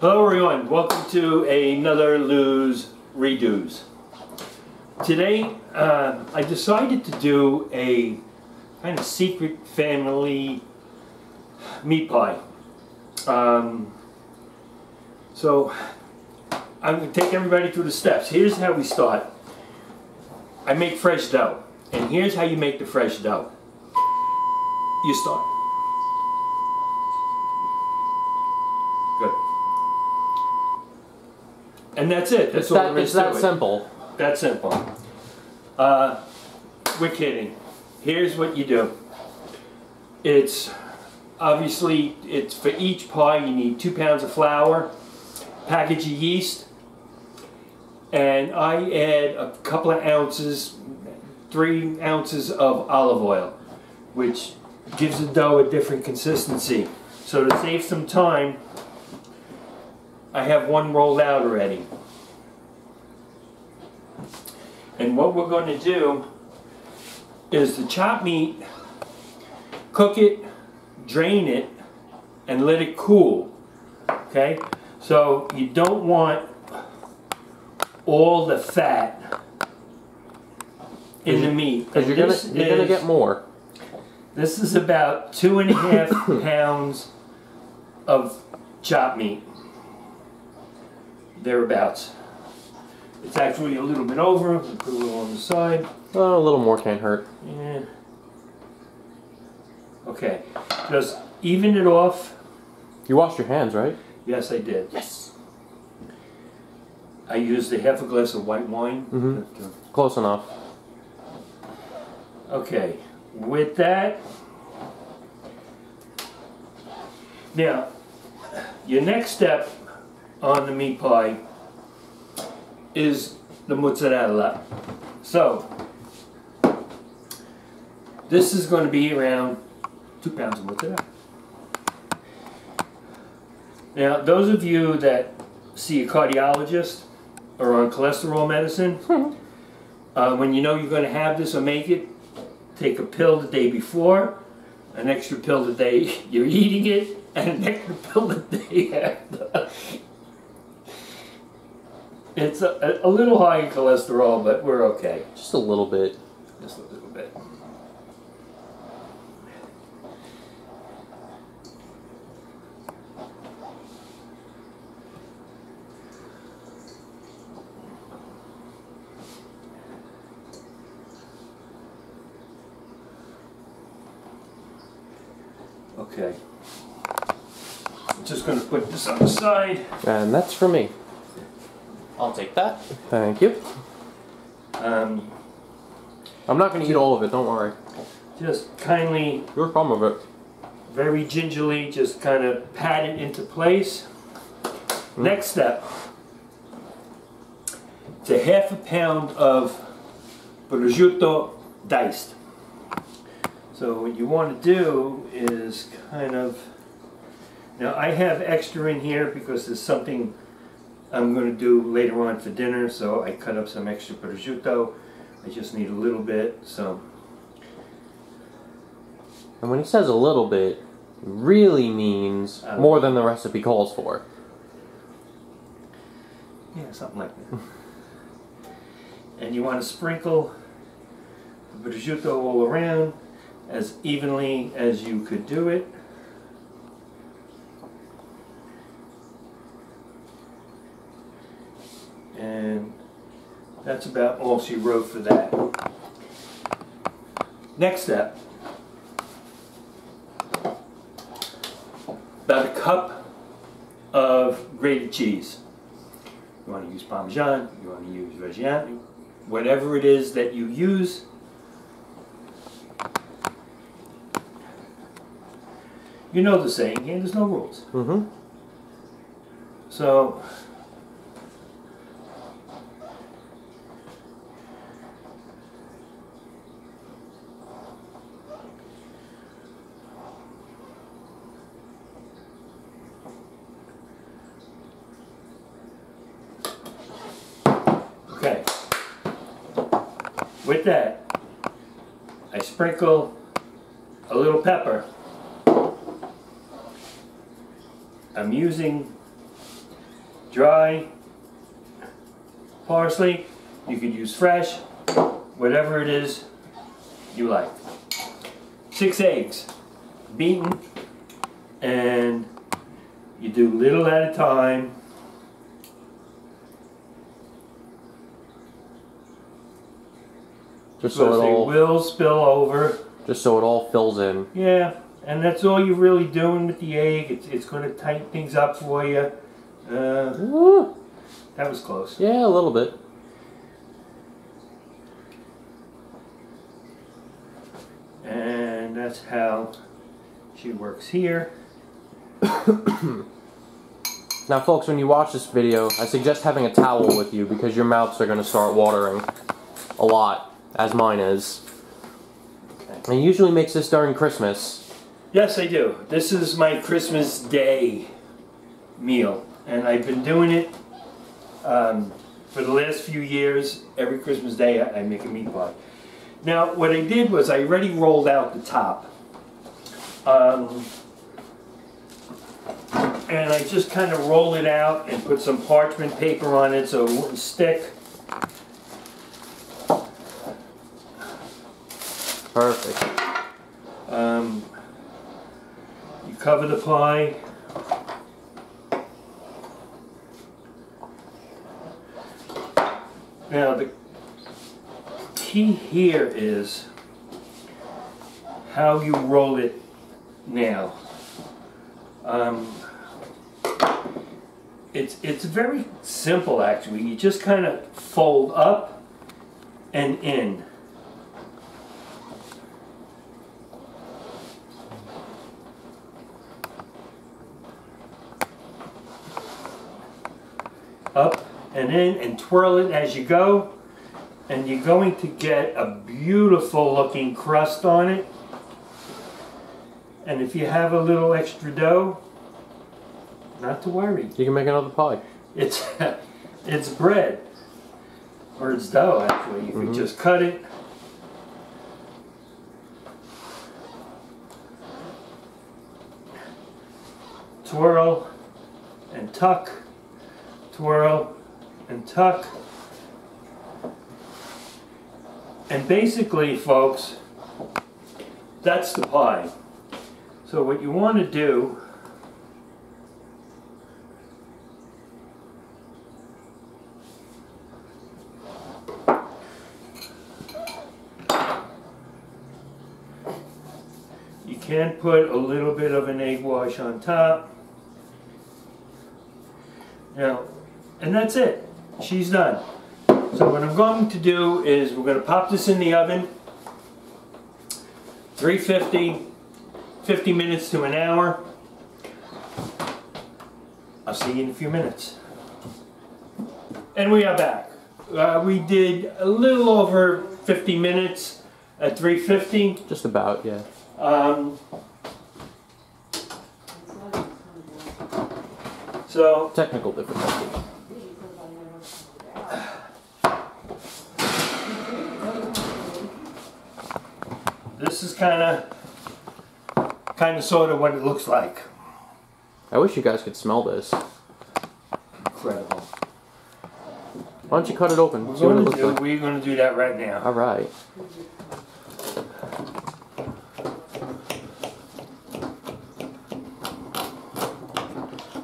Hello everyone, welcome to another Lou's Redos. Today I decided to do a kind of secret family meat pie. So I'm going to take everybody through the steps. Here's how we start. I make fresh dough, and here's how you make the fresh dough. You start. Good. And that's it. That's all there is to it. It's that simple. That simple. We're kidding. Here's what you do. It's obviously, it's for each pie you need 2 pounds of flour, package of yeast, and I add a couple of ounces, 3 ounces of olive oil, which gives the dough a different consistency. So to save some time, I have one rolled out already. And what we're going to do is the chopped meat, cook it, drain it, and let it cool. Okay? So you don't want all the fat in the meat. Because you're gonna get more. This is about 2.5 pounds of chopped meat. Thereabouts. It's actually a little bit over. I'll put a little on the side. Oh, a little more can't hurt. Yeah. Okay. Just even it off. You washed your hands, right? Yes, I did. Yes. I used a half a glass of white wine. Mm-hmm. Close enough. Okay. With that, now, your next step on the meat pie is the mozzarella. So, this is going to be around 2 pounds of mozzarella. Now, those of you that see a cardiologist or on cholesterol medicine, when you know you're going to have this or make it, take a pill the day before, an extra pill the day you're eating it, and an extra pill the day after. It's a little high in cholesterol, but we're okay. Just a little bit. Just a little bit. Okay. I'm just going to put this on the side. And that's for me. I'll take that. Thank you. I'm not going to eat all of it, don't worry. Just kindly, Your problem with it. very gingerly, just kind of pat it into place. Next step. It's a half a pound of prosciutto diced. So what you want to do is kind of, now I have extra in here because there's something I'm going to do later on for dinner, so I cut up some extra prosciutto. I just need a little bit, so. And when he says a little bit, it really means more than the recipe calls for. Yeah, something like that. And you want to sprinkle the prosciutto all around as evenly as you could do it. And that's about all she wrote for that. Next step. About a cup of grated cheese. You want to use Parmesan, you want to use Reggiano, whatever it is that you use. You know the saying here, there's no rules. Mm-hmm. So, okay. With that, I sprinkle a little pepper. I'm using dry parsley. You could use fresh, whatever it is you like. 6 eggs, beaten, and you do little at a time. Just so it all will spill over. Just so it all fills in. Yeah, and that's all you're really doing with the egg. It's going to tighten things up for you. That was close. Yeah, a little bit. And that's how she works here. Now folks, when you watch this video, I suggest having a towel with you because your mouths are going to start watering a lot, as mine is. And he usually makes this during Christmas. Yes, I do. This is my Christmas Day meal. And I've been doing it for the last few years. Every Christmas Day I make a meat pie. Now, what I did was I already rolled out the top. And I just kind of roll it out and put some parchment paper on it so it wouldn't stick. Perfect. You cover the pie. Now the key here is how you roll it now. It's very simple actually. You just kind of fold up and in. Up and in and twirl it as you go, and you're going to get a beautiful looking crust on it. And if you have a little extra dough, not to worry. You can make another pie. It's it's bread, or it's dough actually. You can just cut it. Twirl and tuck. Twirl and tuck. And basically, folks, that's the pie. So what you want to do you can put a little bit of an egg wash on top. Now, and that's it. She's done. So what I'm going to do is we're going to pop this in the oven, 350, 50 minutes to an hour. I'll see you in a few minutes. And we are back. We did a little over 50 minutes at 350. Just about, yeah. So technical difficulty. This is kind of sort of what it looks like. I wish you guys could smell this. Incredible. Why don't you cut it open? We're See what it looks going like. We're going to do that right now. All right.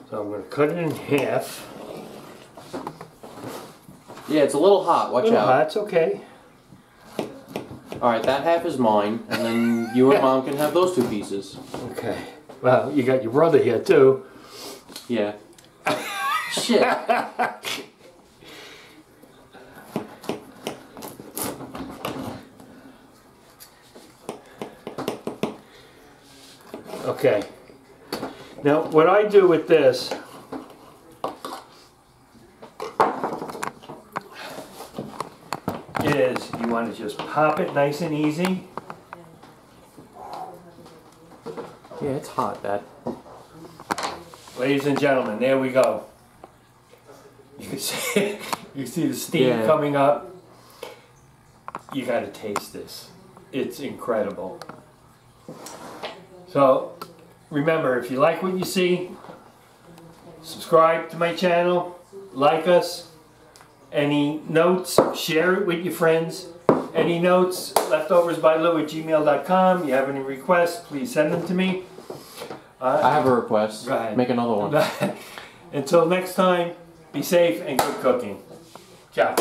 So I'm going to cut it in half. Yeah, it's a little hot. Watch out. That's okay. All right, that half is mine, and then you and Mom can have those 2 pieces. Okay. Well, you got your brother here too. Yeah. Shit. Okay. Now, what I do with this is you want to just pop it nice and easy. Yeah, it's hot, Dad. Ladies and gentlemen, there we go. You can see the steam coming up. You got to taste this. It's incredible. So, remember, if you like what you see, subscribe to my channel, like us. Any notes, share it with your friends. Any notes, leftoversbylou@gmail.com. You have any requests, please send them to me. I have a request. Go ahead. Make another one. Until next time, be safe and good cooking. Ciao.